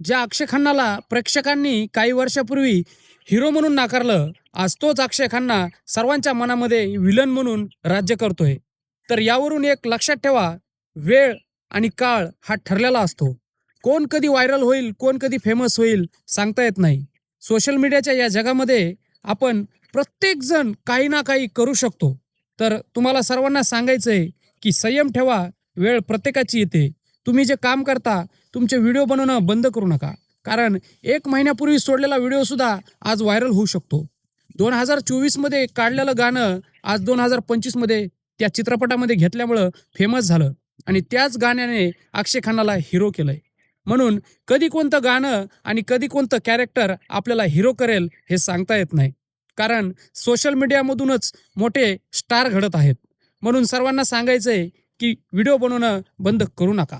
ज्या अक्षय खन्नाला प्रेक्षकांनी काही वर्षापूर्वी हिरो म्हणून नाकारलं, आज तोच अक्षय खन्ना सर्वांच्या मनामध्ये विलन म्हणून राज्य करतोय. तर यावरून एक लक्षात ठेवा, वेळ आणि काळ हा ठरलेला असतो. कोण कधी व्हायरल होईल, कोण कधी फेमस होईल सांगता येत नाही. सोशल मीडियाच्या या जगामध्ये आपण प्रत्येकजण काही ना काही करू शकतो. तर तुम्हाला सर्वांना सांगायचं आहे की संयम ठेवा, वेळ प्रत्येकाची येते. तुम्ही जे काम करता, तुमचे व्हिडिओ बनवणं बंद करू नका. कारण 1 महिन्यापूर्वी सोडलेला व्हिडिओसुद्धा आज व्हायरल होऊ शकतो. 2024मध्ये काढलेलं गाणं आज 2025मध्ये त्या चित्रपटामध्ये घेतल्यामुळं फेमस झालं आणि त्याच गाण्याने अक्षय खन्नाला हिरो केलंय. म्हणून कधी कोणतं गाणं आणि कधी कोणतं कॅरेक्टर आपल्याला हिरो करेल हे सांगता येत नाही. कारण सोशल मीडियामधूनच मोठे स्टार घडत आहेत. म्हणून सर्वांना सांगायचं आहे की व्हिडिओ बनवणं बंद करू नका.